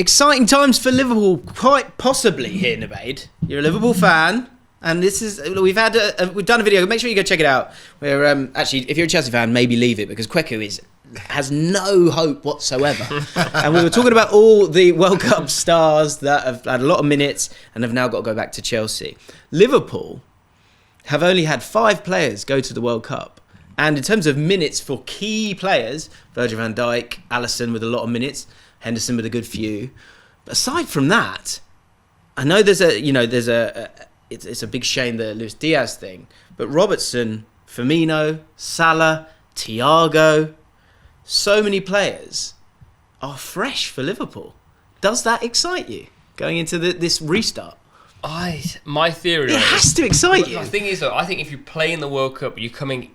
Exciting times for Liverpool, quite possibly here, Nabaid. You're a Liverpool fan, and we've done a video. Make sure you go check it out. Where actually, if you're a Chelsea fan, maybe leave it because Kweku has no hope whatsoever. And we were talking about all the World Cup stars that have had a lot of minutes and have now got to go back to Chelsea. Liverpool have only had 5 players go to the World Cup. And in terms of minutes for key players, Virgil van Dijk, Alisson with a lot of minutes, Henderson with a good few. But aside from that, I know it's a big shame, the Luis Diaz thing, but Robertson, Firmino, Salah, Thiago, so many players are fresh for Liverpool. Does that excite you going into this restart? My theory. It has to excite you. The thing is, though, I think if you play in the World Cup, you're coming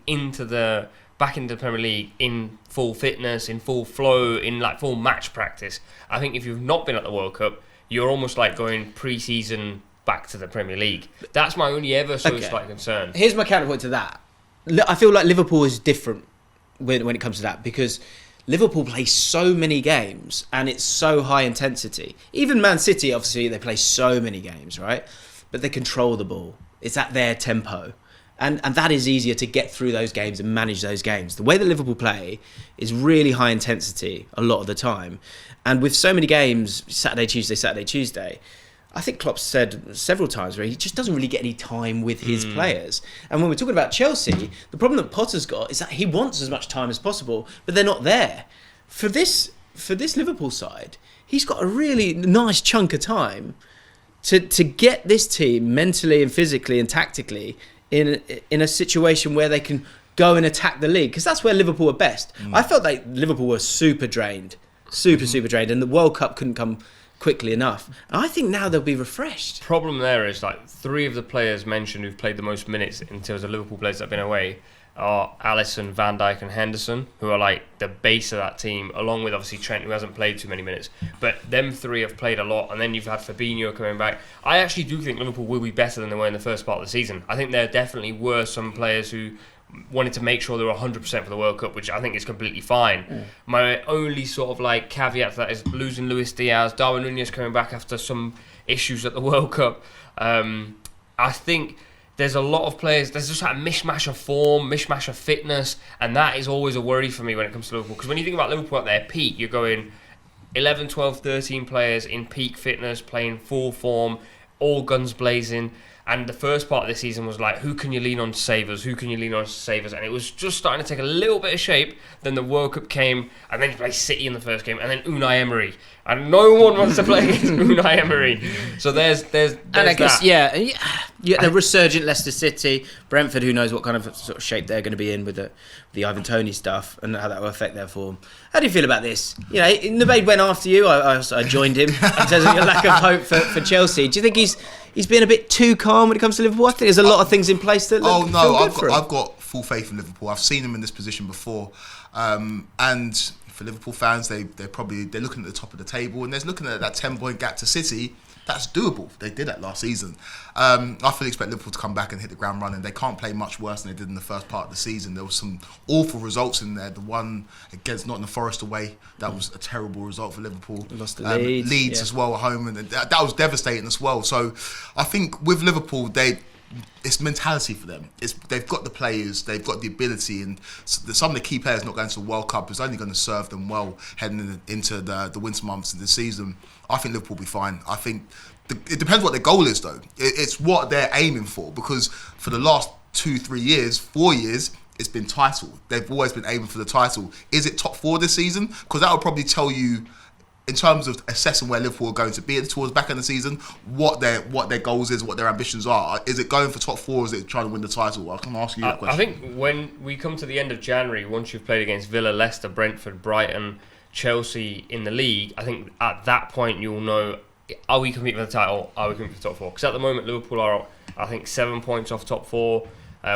back into the Premier League in full fitness, in full flow, in like full match practice. I think if you've not been at the World Cup, you're almost like going pre-season back to the Premier League. That's my only slight concern. Here's my counterpoint to that. I feel like Liverpool is different when it comes to that because Liverpool play so many games and it's so high intensity. Even Man City, obviously, they play so many games, right? But they control the ball. It's at their tempo. And that is easier to get through those games and manage those games. The way that Liverpool play is really high intensity a lot of the time. And with so many games, Saturday, Tuesday, I think Klopp said several times where he just doesn't really get any time with his players. And when we're talking about Chelsea, the problem that Potter's got is that he wants as much time as possible, but they're not there. For this Liverpool side, he's got a really nice chunk of time to get this team mentally and physically and tactically in a situation where they can go and attack the league, because that's where Liverpool are best. I felt like Liverpool were super drained, super drained, and the World Cup couldn't come quickly enough. And I think now they'll be refreshed. Problem there is like 3 of the players mentioned who've played the most minutes in terms of Liverpool players that have been away are Alisson, Van Dijk and Henderson, who are like the base of that team, along with obviously Trent, who hasn't played too many minutes. But them 3 have played a lot, and then you've had Fabinho coming back. I actually do think Liverpool will be better than they were in the first part of the season. I think there definitely were some players who wanted to make sure they were 100% for the World Cup, which I think is completely fine. My only sort of like caveat to that is losing Luis Diaz, Darwin Núñez coming back after some issues at the World Cup. I think there's a lot of players, there's just like a mishmash of form, mishmash of fitness, and that is always a worry for me when it comes to Liverpool. Because when you think about Liverpool at their peak, you're going 11, 12, 13 players in peak fitness, playing full form, all guns blazing. And the first part of the season was like, who can you lean on to save us? Who can you lean on to save us? And it was just starting to take a little bit of shape. Then the World Cup came, and then you play City in the first game, and then Unai Emery. And no one wants to play against Unai Emery. So there's and I guess, that. Yeah, the resurgent Leicester City, Brentford, who knows what kind of sort of shape they're going to be in with the Ivan Toney stuff and how that will affect their form. How do you feel about this? You know, Nabaid went after you. I joined him in terms of your lack of hope for Chelsea. Do you think he's been a bit too calm when it comes to Liverpool? I think there's a lot of things in place that look feel good for him. I've got full faith in Liverpool. I've seen them in this position before, and for Liverpool fans, they're looking at the top of the table, and they're looking at that 10-point gap to City. That's doable. They did that last season. I fully expect Liverpool to come back and hit the ground running. They can't play much worse than they did in the first part of the season. There was some awful results in there. The one against Nottingham Forest away, that was a terrible result for Liverpool. Lost to Leeds as well at home, and that was devastating as well. So I think with Liverpool, it's mentality for them. They've got the players, they've got the ability, and some of the key players not going to the World Cup is only going to serve them well heading into the winter months of the season. I think Liverpool will be fine. I think it depends what their goal is, though. It's what they're aiming for, because for the last 2-3 years, 4 years, it's been title. They've always been aiming for the title. Is it top 4 this season? Because that will probably tell you, in terms of assessing where Liverpool are going to be towards the back end of the season, what their goals is, what their ambitions are. Is it going for top 4, or is it trying to win the title? I can ask you that question. I think when we come to the end of January, once you've played against Villa, Leicester, Brentford, Brighton, Chelsea in the league, I think at that point you'll know, are we competing for the title? Are we competing for the top 4? Because at the moment Liverpool are, I think, 7 points off top 4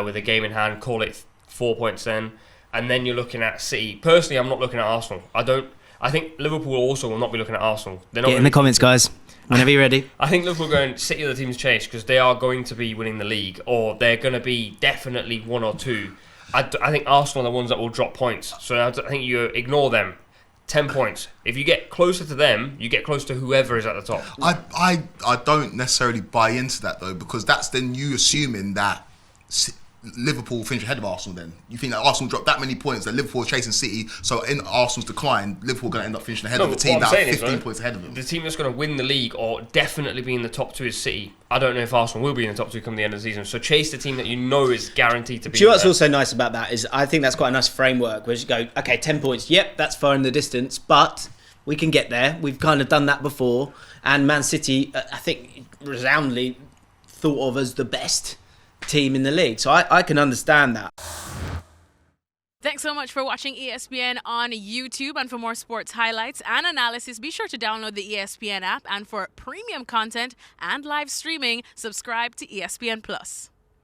with a game in hand. Call it 4 points then, and then you're looking at City. Personally, I'm not looking at Arsenal. I think Liverpool also will not be looking at Arsenal. They're not Get in the comments, guys. Whenever you're ready. I think Liverpool are going to City are the team's chase, because they are going to be winning the league, or they're going to be definitely 1 or 2. I think Arsenal are the ones that will drop points. So I think you ignore them. 10 points. If you get closer to them, you get close to whoever is at the top. I don't necessarily buy into that though, because that's then you assuming that Liverpool finish ahead of Arsenal. Then you think that Arsenal dropped that many points, that Liverpool are chasing City, so in Arsenal's decline, Liverpool are going to end up finishing ahead of a team that are 15 points ahead of them. The team that's going to win the league or definitely be in the top 2 is City. I don't know if Arsenal will be in the top 2 come the end of the season. So chase the team that you know is guaranteed to be. Do you know what's there. also nice about that is I think that's quite a nice framework where you go, okay, 10 points, yep, that's far in the distance, but we can get there. We've kind of done that before, and Man City, I think, resoundingly thought of as the best team in the league. So I can understand that. Thanks so much for watching ESPN on YouTube. And for more sports highlights and analysis, be sure to download the ESPN app. And for premium content and live streaming, subscribe to ESPN Plus.